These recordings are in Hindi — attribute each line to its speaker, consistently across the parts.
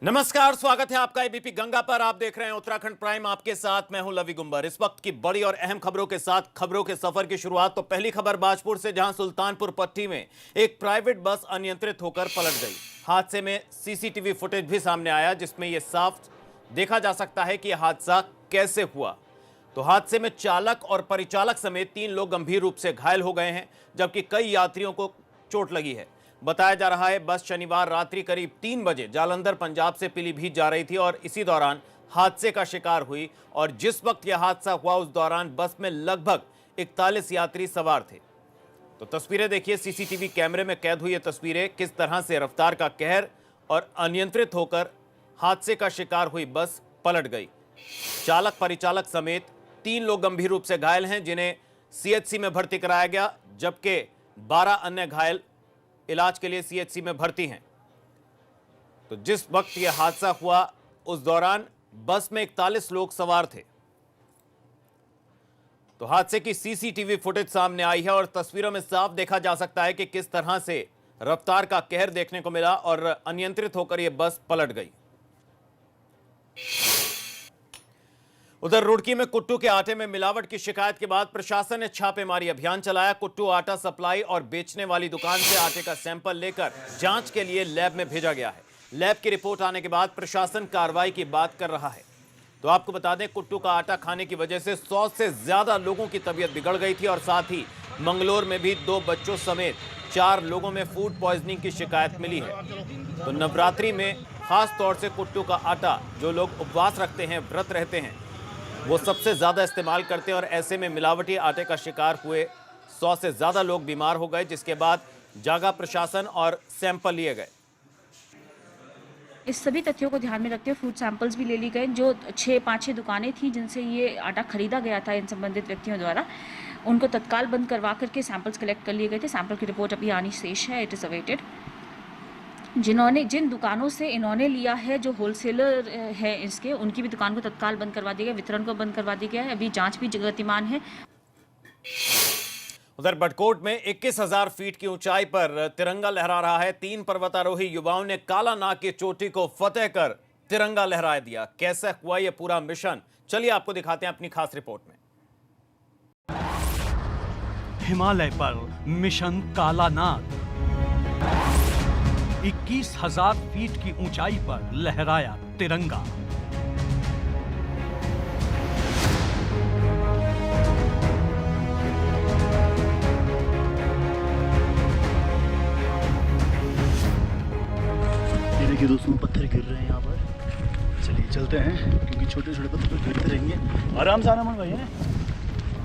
Speaker 1: नमस्कार, स्वागत है आपका एबीपी गंगा पर। आप देख रहे हैं उत्तराखंड प्राइम, आपके साथ मैं हूं लवी गुंबर। इस वक्त की बड़ी और अहम खबरों के साथ खबरों के सफर की शुरुआत। तो पहली खबर बाजपुर से, जहां सुल्तानपुर पट्टी में एक प्राइवेट बस अनियंत्रित होकर पलट गई। हादसे में सीसीटीवी फुटेज भी सामने आया, जिसमें यह साफ देखा जा सकता है कि यह हादसा कैसे हुआ। तो हादसे में चालक और परिचालक समेत 3 लोग गंभीर रूप से घायल हो गए हैं, जबकि कई यात्रियों को चोट लगी है। बताया जा रहा है बस शनिवार रात्रि करीब 3 बजे जालंधर पंजाब से पीलीभीत जा रही थी और इसी दौरान हादसे का शिकार हुई। और जिस वक्त यह हादसा हुआ उस दौरान बस में लगभग 41 यात्री सवार थे। तो तस्वीरें देखिए, सीसीटीवी कैमरे में कैद हुई ये तस्वीरें, किस तरह से रफ्तार का कहर और अनियंत्रित होकर हादसे का शिकार हुई बस पलट गई। चालक परिचालक समेत 3 लोग गंभीर रूप से घायल हैं, जिन्हें सीएचसी में भर्ती कराया गया, जबकि 12 अन्य घायल इलाज के लिए सीएचसी में भर्ती हैं। तो जिस वक्त यह हादसा हुआ उस दौरान बस में 41 लोग सवार थे। तो हादसे की सीसीटीवी फुटेज सामने आई है और तस्वीरों में साफ देखा जा सकता है कि किस तरह से रफ्तार का कहर देखने को मिला और अनियंत्रित होकर यह बस पलट गई। उधर रुड़की में कुट्टू के आटे में मिलावट की शिकायत के बाद प्रशासन ने छापेमारी अभियान चलाया। कुट्टू आटा सप्लाई और बेचने वाली दुकान से आटे का सैंपल लेकर जांच के लिए लैब में भेजा गया है। लैब की रिपोर्ट आने के बाद प्रशासन कार्रवाई की बात कर रहा है। तो आपको बता दें, कुट्टू का आटा खाने की वजह से 100 से ज्यादा लोगों की तबीयत बिगड़ गई थी और साथ ही मंगलोर में भी 2 बच्चों समेत 4 लोगों में फूड पॉइजनिंग की शिकायत मिली है। तो नवरात्रि में खास तौर से कुट्टू का आटा जो लोग उपवास रखते हैं, व्रत रहते हैं, वो सबसे ज्यादा इस्तेमाल करते हैं और ऐसे में मिलावटी आटे का शिकार हुए 100 से ज्यादा लोग बीमार हो गए, जिसके बाद जागा प्रशासन और सैंपल लिए गए।
Speaker 2: इस सभी तथ्यों को ध्यान में रखते हुए फूड सैंपल्स भी ले ली गए। जो 5-6 दुकानें थी जिनसे ये आटा खरीदा गया था इन संबंधित व्यक्तियों द्वारा, उनको तत्काल बंद करवा करके सैंपल्स कलेक्ट कर लिए गए थे। सैंपल की रिपोर्ट अभी आनी शेष है, इट इज़ अवेटेड। जिन दुकानों से इन्होंने लिया है, जो होलसेलर है इसके, उनकी भी दुकान को तत्काल बंद करवा दिया गया, वितरण को बंद करवा दिया गया है। अभी जांच भी गतिमान है।
Speaker 1: उधर बटकोट में 21,000 फीट की ऊंचाई पर तिरंगा लहरा रहा है। 3 पर्वतारोही युवाओं ने काला नाग की चोटी को फतेह कर तिरंगा लहरा दिया। कैसे हुआ यह पूरा मिशन, चलिए आपको दिखाते हैं अपनी खास रिपोर्ट में।
Speaker 3: हिमालय पर मिशन काला नाग, 21,000 फीट की ऊंचाई पर लहराया तिरंगा।
Speaker 4: ये देखिए दोस्तों, पत्थर गिर रहे हैं यहाँ पर। चलिए चलते हैं, क्योंकि छोटे छोटे पत्थर गिरते रहेंगे। आराम से आना मन भाई है।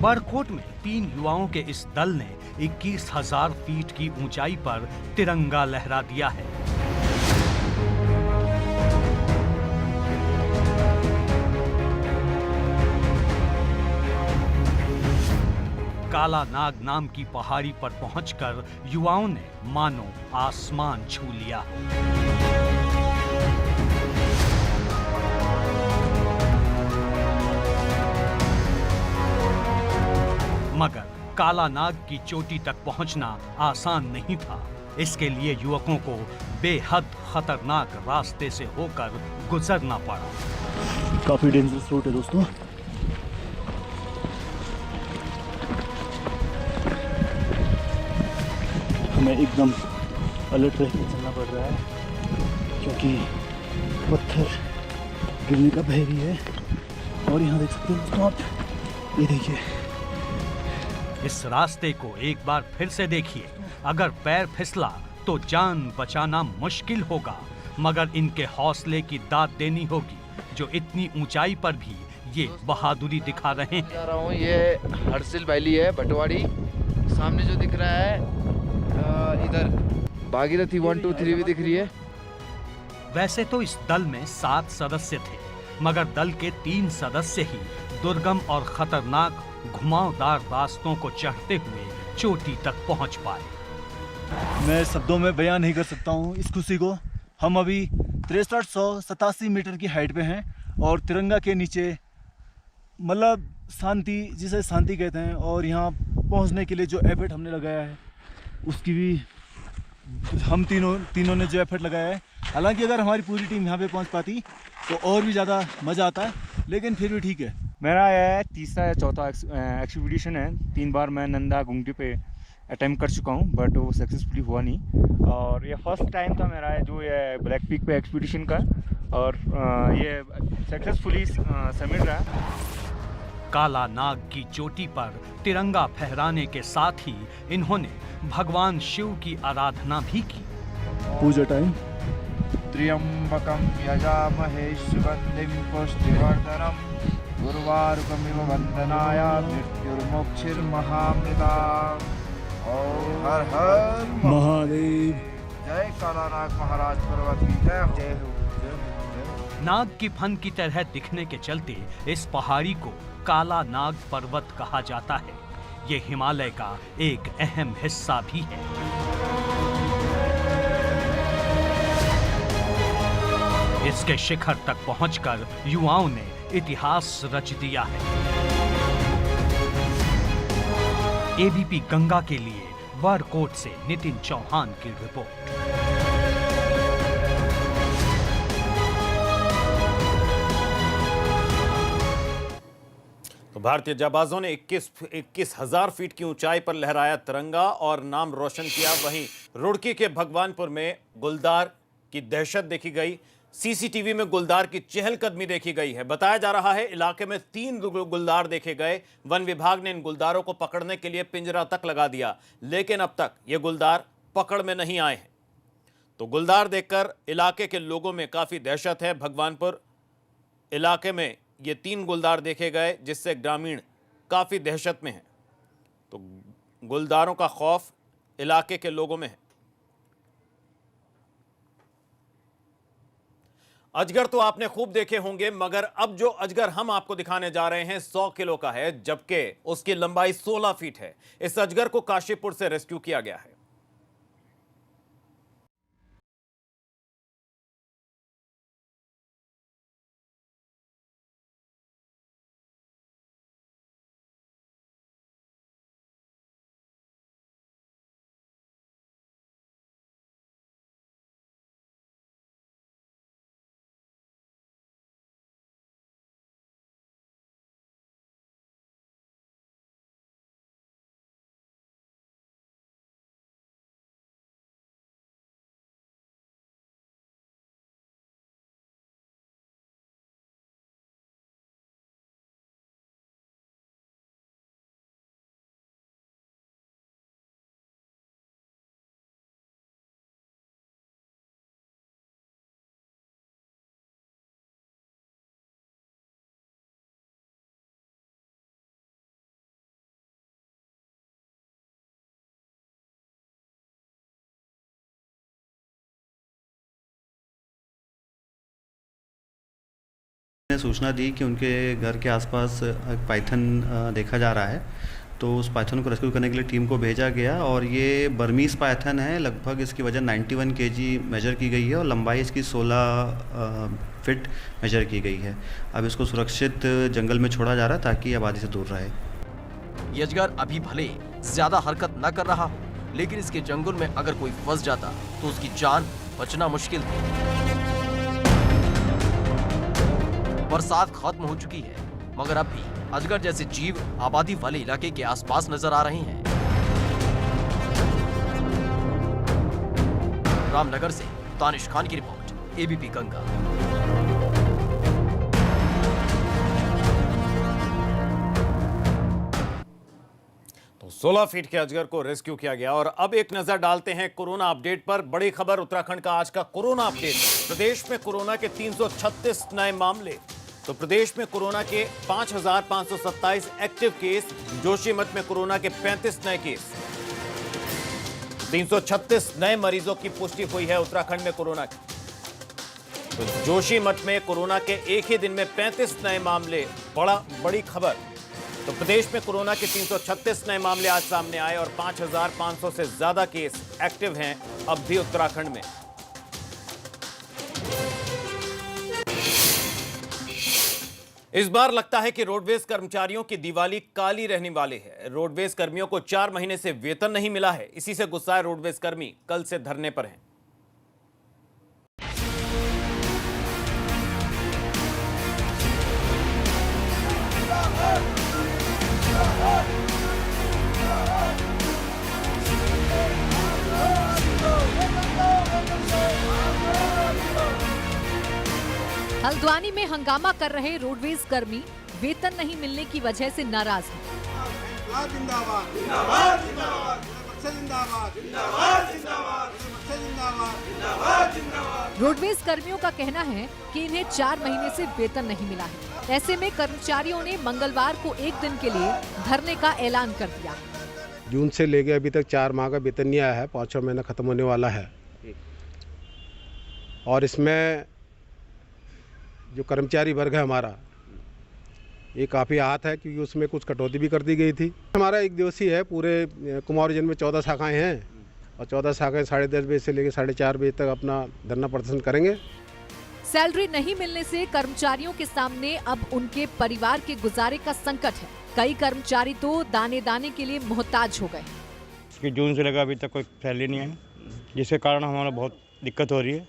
Speaker 3: बड़कोट में 3 युवाओं के इस दल ने 21,000 फीट की ऊंचाई पर तिरंगा लहरा दिया है। काला नाग नाम की पहाड़ी पर पहुंचकर युवाओं ने मानो आसमान छू लिया। मगर काला नाग की चोटी तक पहुंचना आसान नहीं था। इसके लिए युवकों को बेहद खतरनाक रास्ते से होकर गुजरना पड़ा।
Speaker 4: काफी डेंजरस रूट है दोस्तों। हमें एकदम अलर्ट रहकर चलना पड़ रहा है, क्योंकि पत्थर गिरने का भय भी है। और यहाँ देख सकते हैं दोस्तों आप, ये देखिए।
Speaker 3: इस रास्ते को एक बार फिर से देखिए। अगर पैर फिसला तो जान बचाना मुश्किल होगा, मगर इनके हौसले की दाद देनी होगी, जो इतनी ऊंचाई पर भी ये बहादुरी दिखा रहे हैं।
Speaker 5: जा रहा हूँ, ये हर्सिल वैली है, बटवाड़ी। सामने जो दिख रहा है, इधर भागीरथी 1, 2, 3 भी दिख रही है।
Speaker 3: वैसे तो इस दल में 7 सदस्य थे, मगर दल के 3 सदस्य ही दुर्गम और खतरनाक घुमावदार रास्तों को चढ़ते हुए चोटी तक पहुंच पाए।
Speaker 4: मैं शब्दों में बयान नहीं कर सकता हूँ इस खुशी को। हम अभी 6387 मीटर की हाइट पे हैं और तिरंगा के नीचे, मतलब शांति, जिसे शांति कहते हैं। और यहाँ पहुँचने के लिए जो एफर्ट हमने लगाया है, उसकी भी हम तीनों ने जो एफर्ट लगाया है हालांकि अगर हमारी पूरी टीम यहाँ पे पहुँच पाती तो और भी ज़्यादा मज़ा आता है, लेकिन फिर भी ठीक है।
Speaker 6: मेरा यह तीसरा या चौथा एक्सपीडिशन है। 3 बार मैं नंदा गुंगटी पे अटैम्प्ट कर चुका हूँ, बट वो सक्सेसफुली हुआ नहीं। और ये फर्स्ट टाइम था मेरा जो ये ब्लैक पीक पे एक्सपीडिशन का, और ये सक्सेसफुली समिट रहा।
Speaker 3: काला नाग की चोटी पर तिरंगा फहराने के साथ ही इन्होंने भगवान शिव की आराधना भी की।
Speaker 4: पूजा टाइम।
Speaker 5: त्र्यंबकम यजामहे सुगंधिं पुष्टिवर्धनम उर्वारुकमिव वंदनाय मृत्युर्मोक्षिर्महामृता। ओम हर हर
Speaker 4: महादेव।
Speaker 5: जय कालानाग महाराज पर्वत की जय हो। जय हो।
Speaker 3: नाग की फन की तरह दिखने के चलते इस पहाड़ी को काला नाग पर्वत कहा जाता है। ये हिमालय का एक अहम हिस्सा भी है। इसके शिखर तक पहुंचकर युवाओं ने इतिहास रच दिया है। एबीपी गंगा के लिए वरकोट से नितिन चौहान की रिपोर्ट।
Speaker 1: तो भारतीय जाबाजों ने 21,000 फीट की ऊंचाई पर लहराया तिरंगा और नाम रोशन किया। वहीं रुड़की के भगवानपुर में गुलदार की दहशत देखी गई। सीसीटीवी में गुलदार की चहलकदमी देखी गई है। बताया जा रहा है इलाके में 3 गुलदार देखे गए। वन विभाग ने इन गुलदारों को पकड़ने के लिए पिंजरा तक लगा दिया, लेकिन अब तक ये गुलदार पकड़ में नहीं आए हैं। तो गुलदार देखकर इलाके के लोगों में काफी दहशत है। भगवानपुर इलाके में ये 3 गुलदार देखे गए, जिससे ग्रामीण काफी दहशत में हैं। तो गुलदारों का खौफ इलाके के लोगों में है। अजगर तो आपने खूब देखे होंगे, मगर अब जो अजगर हम आपको दिखाने जा रहे हैं 100 किलो का है, जबकि उसकी लंबाई 16 फीट है। इस अजगर को काशीपुर से रेस्क्यू किया गया है।
Speaker 7: ने सूचना दी कि उनके घर के आसपास पाइथन देखा जा रहा है, तो उस पाइथन को रेस्क्यू करने के लिए टीम को भेजा गया। और ये बर्मीज पाइथन है। लगभग इसकी वजन 91 kg मेजर की गई है और लंबाई इसकी 16 फीट मेजर की गई है। अब इसको सुरक्षित जंगल में छोड़ा जा रहा है ताकि आबादी से दूर रहे।
Speaker 8: ये अजगर अभी भले ज्यादा हरकत न कर रहा हो, लेकिन इसके जंगल में अगर कोई फंस जाता तो उसकी जान बचना मुश्किल थी। बरसात खत्म हो चुकी है, मगर अब भी अजगर जैसे जीव आबादी वाले इलाके के आसपास नजर आ रहे हैं। रामनगर से दानिश खान की रिपोर्ट, एबीपी गंगा।
Speaker 1: तो 16 फीट के अजगर को रेस्क्यू किया गया। और अब एक नजर डालते हैं कोरोना अपडेट पर। बड़ी खबर उत्तराखंड का आज का कोरोना अपडेट। प्रदेश में कोरोना के 336 नए मामले। तो प्रदेश में कोरोना के 5,527 एक्टिव केस। जोशीमठ में कोरोना के 35 नए केस। 336 नए मरीजों की पुष्टि हुई है उत्तराखंड में कोरोना की। तो जोशीमठ में कोरोना के एक ही दिन में 35 नए मामले। बड़ी खबर। तो प्रदेश में कोरोना के 336 नए मामले आज सामने आए और 5,500 से ज्यादा केस एक्टिव हैं अब भी उत्तराखंड में। इस बार लगता है कि रोडवेज कर्मचारियों की दिवाली काली रहने वाली है। रोडवेज कर्मियों को 4 महीने से वेतन नहीं मिला है। इसी से गुस्साए रोडवेज कर्मी कल से धरने पर हैं।
Speaker 9: हल्द्वानी में हंगामा कर रहे रोडवेज कर्मी वेतन नहीं मिलने की वजह से नाराज हैं। रोडवेज कर्मियों का कहना है कि इन्हें 4 महीने से वेतन नहीं मिला है। ऐसे में कर्मचारियों ने मंगलवार को एक दिन के लिए धरने का ऐलान कर दिया है।
Speaker 10: जून से लेके अभी तक 4 माह का वेतन नहीं आया है, 5वां महीना खत्म होने वाला है और इसमें जो कर्मचारी वर्ग है हमारा ये काफ़ी आहत है क्योंकि उसमें कुछ कटौती भी कर दी गई थी। हमारा एक दिवसीय है, पूरे कुमार रीजन में 14 शाखाएं हैं और 14 शाखाएं 10:30 बजे से लेकर 4:30 बजे तक अपना धरना प्रदर्शन करेंगे।
Speaker 9: सैलरी नहीं मिलने से कर्मचारियों के सामने अब उनके परिवार के गुजारे का संकट है। कई कर्मचारी तो दाने दाने के लिए मोहताज हो गए।
Speaker 6: इसकी जून से लगा अभी तक कोई सैलरी नहीं आई, जिसके कारण हमारा बहुत दिक्कत हो रही है।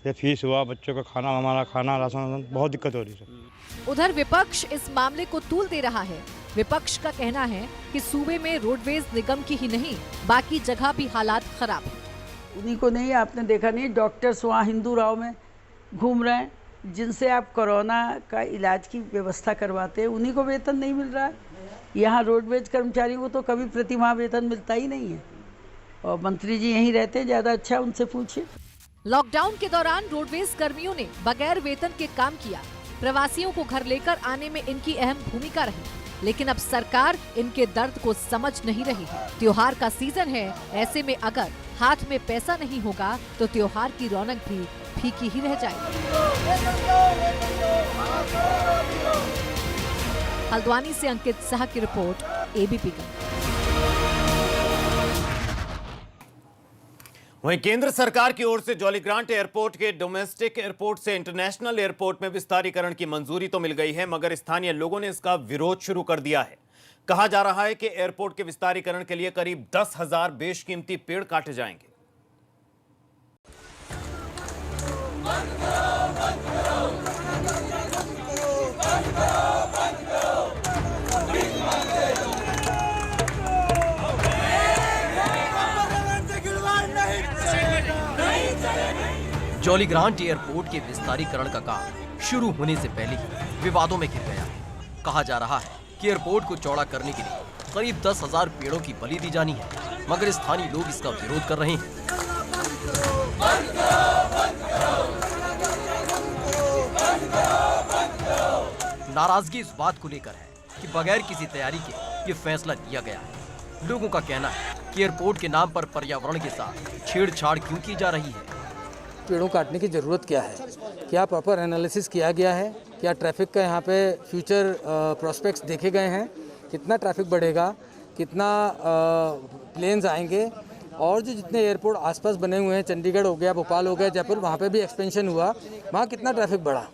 Speaker 6: ये फीस हुआ, बच्चों का खाना, हमारा खाना, राशन, बहुत दिक्कत हो रही है।
Speaker 9: उधर विपक्ष इस मामले को तूल दे रहा है। विपक्ष का कहना है कि सूबे में रोडवेज निगम की ही नहीं बाकी जगह भी हालात खराब है।
Speaker 11: उन्हीं को नहीं, आपने देखा नहीं, डॉक्टर्स वहाँ हिंदू राव में घूम रहे हैं, जिनसे आप कोरोना का इलाज की व्यवस्था करवाते हैं, उन्हीं को वेतन नहीं मिल रहा है। यहाँ रोडवेज कर्मचारियों को तो कभी प्रतिमाह वेतन मिलता ही नहीं है और मंत्री जी यहीं रहते हैं, ज़्यादा अच्छा उनसे पूछिए।
Speaker 9: लॉकडाउन के दौरान रोडवेज कर्मियों ने बगैर वेतन के काम किया। प्रवासियों को घर लेकर आने में इनकी अहम भूमिका रही, लेकिन अब सरकार इनके दर्द को समझ नहीं रही है। त्योहार का सीजन है, ऐसे में अगर हाथ में पैसा नहीं होगा तो त्योहार की रौनक भी फीकी ही रह जाएगी। हल्द्वानी से अंकित शाह की रिपोर्ट, ABP गंगा।
Speaker 1: वहीं केंद्र सरकार की ओर से जॉलीग्रांट एयरपोर्ट के डोमेस्टिक एयरपोर्ट से इंटरनेशनल एयरपोर्ट में विस्तारीकरण की मंजूरी तो मिल गई है, मगर स्थानीय लोगों ने इसका विरोध शुरू कर दिया है। कहा जा रहा है कि एयरपोर्ट के विस्तारीकरण के लिए करीब 10,000 बेशकीमती पेड़ काटे जाएंगे।
Speaker 8: जॉलीग्रांट एयरपोर्ट के विस्तारीकरण का काम शुरू होने से पहले ही विवादों में घिर गया है। कहा जा रहा है कि एयरपोर्ट को चौड़ा करने के लिए करीब 10,000 पेड़ों की बलि दी जानी है, मगर स्थानीय लोग इसका विरोध कर रहे हैं। नाराजगी इस बात को लेकर है कि बगैर किसी तैयारी के ये फैसला लिया गया है। लोगों का कहना है कि एयरपोर्ट के नाम पर पर्यावरण के साथ छेड़छाड़ क्यों की जा रही है।
Speaker 12: पेड़ों काटने की ज़रूरत क्या है? क्या प्रॉपर एनालिसिस किया गया है? क्या ट्रैफिक का यहाँ पे फ्यूचर प्रोस्पेक्ट्स देखे गए हैं? कितना ट्रैफिक बढ़ेगा, कितना प्लेन्स आएंगे, और जो जितने एयरपोर्ट आसपास बने हुए हैं, चंडीगढ़ हो गया, भोपाल हो गया, जयपुर, वहाँ पे भी एक्सपेंशन हुआ, वहाँ कितना ट्रैफिक बढ़ा।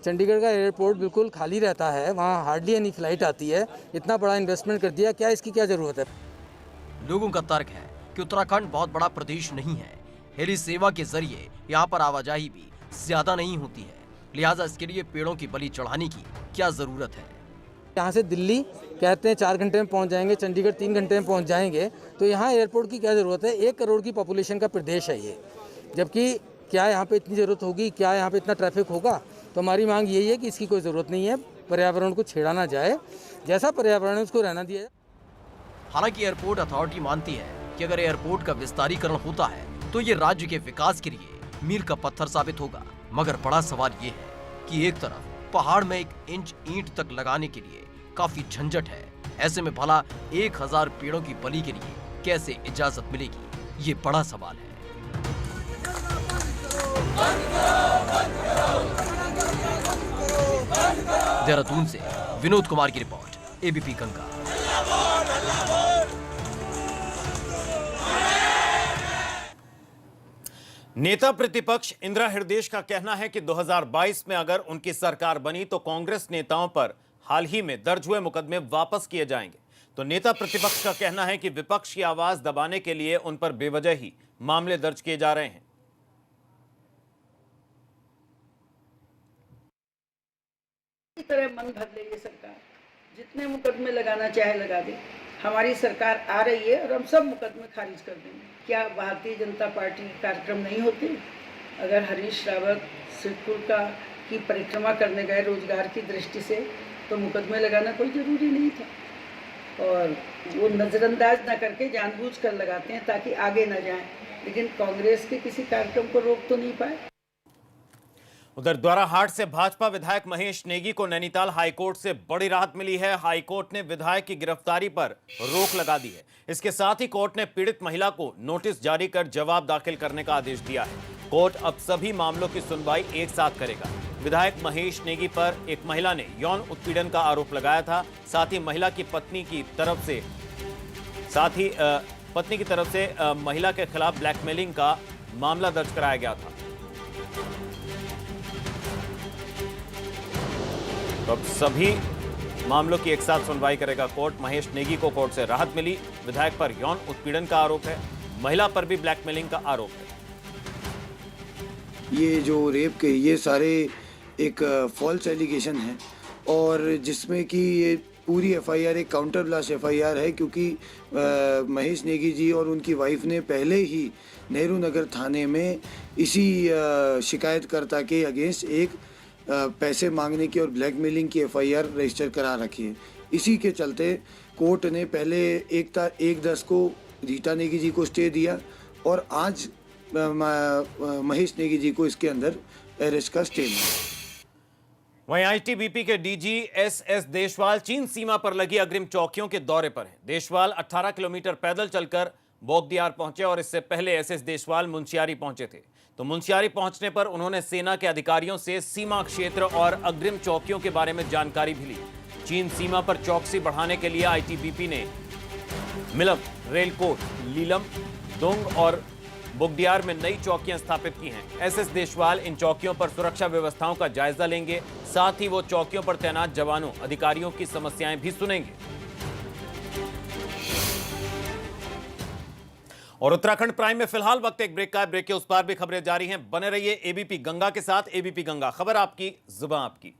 Speaker 12: चंडीगढ़ का एयरपोर्ट बिल्कुल खाली रहता है, वहाँ हार्डली एनी फ्लाइट आती है। इतना बड़ा इन्वेस्टमेंट कर दिया, क्या इसकी क्या ज़रूरत है?
Speaker 8: लोगों का तर्क है कि उत्तराखंड बहुत बड़ा प्रदेश नहीं है, हेली सेवा के जरिए यहाँ पर आवाजाही भी ज्यादा नहीं होती है, लिहाजा इसके लिए पेड़ों की बलि चढ़ाने की क्या जरूरत है।
Speaker 12: यहाँ से दिल्ली कहते हैं 4 घंटे में पहुँच जाएंगे, चंडीगढ़ 3 घंटे में पहुँच जाएंगे, तो यहाँ एयरपोर्ट की क्या ज़रूरत है? 1 करोड़ की पॉपुलेशन का प्रदेश है ये, जबकि क्या यहाँ पे इतनी ज़रूरत होगी? क्या यहाँ पे इतना ट्रैफिक होगा? तो हमारी मांग यही है कि इसकी कोई ज़रूरत नहीं है, पर्यावरण को छेड़ा ना जाए, जैसा पर्यावरण है उसको रहना दिया जाए।
Speaker 8: हालांकि एयरपोर्ट अथॉरिटी मानती है कि अगर एयरपोर्ट का विस्तारीकरण होता है तो ये राज्य के विकास के लिए मील का पत्थर साबित होगा, मगर बड़ा सवाल ये है कि एक तरफ पहाड़ में 1 इंच ईंट तक लगाने के लिए काफी झंझट है, ऐसे में भला 1000 पेड़ों की बलि के लिए कैसे इजाजत मिलेगी, ये बड़ा सवाल है। देहरादून से विनोद कुमार की रिपोर्ट, ABP गंगा।
Speaker 1: नेता प्रतिपक्ष इंदिरा हृदयेश का कहना है कि 2022 में अगर उनकी सरकार बनी तो कांग्रेस नेताओं पर हाल ही में दर्ज हुए मुकदमे वापस किए जाएंगे। तो नेता प्रतिपक्ष का कहना है कि विपक्ष की आवाज दबाने के लिए उन पर बेवजह ही मामले दर्ज किए जा रहे हैं।
Speaker 11: इस तरह मन भर ले ये सरकार, जितने मुकदमे लगाना चाहे लगा दे। हमारी सरकार आ रही है और हम सब मुकदमे खारिज कर देंगे। क्या भारतीय जनता पार्टी कार्यक्रम नहीं होते? अगर हरीश रावत सिद्धपुर का की परिक्रमा करने गए रोजगार की दृष्टि से, तो मुकदमे लगाना कोई ज़रूरी नहीं था। और वो नज़रअंदाज ना करके जानबूझकर लगाते हैं ताकि आगे ना जाएं, लेकिन कांग्रेस के किसी कार्यक्रम को रोक तो नहीं पाए।
Speaker 1: उधर द्वाराहाट से भाजपा विधायक महेश नेगी को नैनीताल हाईकोर्ट से बड़ी राहत मिली है। हाईकोर्ट ने विधायक की गिरफ्तारी पर रोक लगा दी है। इसके साथ ही कोर्ट ने पीड़ित महिला को नोटिस जारी कर जवाब दाखिल करने का आदेश दिया है। कोर्ट अब सभी मामलों की सुनवाई एक साथ करेगा। विधायक महेश नेगी पर एक महिला ने यौन उत्पीड़न का आरोप लगाया था। साथ ही महिला की पत्नी की तरफ से महिला के खिलाफ ब्लैकमेलिंग का मामला दर्ज कराया गया था। तो अब सभी मामलों की एक साथ सुनवाई करेगा कोर्ट। महेश नेगी को कोर्ट से राहत मिली। विधायक पर यौन उत्पीड़न का आरोप है, महिला पर भी ब्लैकमेलिंग का आरोप है।
Speaker 13: ये जो रेप के ये सारे एक फॉल्स एलिगेशन है और जिसमें कि ये पूरी एफआईआर एक काउंटर ब्लास्ट एफआईआर है, क्योंकि महेश नेगी जी और उनकी वाइफ ने पहले ही नेहरू नगर थाने में इसी शिकायतकर्ता के अगेंस्ट एक पैसे मांगने की और ब्लैकमेलिंग की एफआईआर रजिस्टर करा रखी है। इसी के चलते कोर्ट ने पहले 1/10 को रीटा नेगी जी को स्टे दिया और आज महेश नेगी जी को इसके अंदर अरेस्ट का स्टे मिला।
Speaker 1: वहीं आईटीबीपी के डीजी एस देशवाल चीन सीमा पर लगी अग्रिम चौकियों के दौरे पर हैं। देशवाल 18 किलोमीटर पैदल चलकर बोगदियार पहुंचे और इससे पहले एस देशवाल मुंशियारी पहुंचे थे। तो मुंशियारी पहुंचने पर उन्होंने सेना के अधिकारियों से सीमा क्षेत्र और अग्रिम चौकियों के बारे में जानकारी भी ली। चीन सीमा पर चौकसी बढ़ाने के लिए आईटीबीपी ने मिलम, रेलकोट, लीलम, दोंग और बोगदियार में नई चौकियां स्थापित की हैं। एस देशवाल इन चौकियों पर सुरक्षा व्यवस्थाओं का जायजा लेंगे। साथ ही वो चौकियों पर तैनात जवानों, अधिकारियों की समस्याएं भी सुनेंगे। और उत्तराखंड प्राइम में फिलहाल वक्त एक ब्रेक का है। ब्रेक के उस पार भी खबरें जारी हैं। बने रहिए एबीपी गंगा के साथ। एबीपी गंगा, खबर आपकी, जुबान आपकी।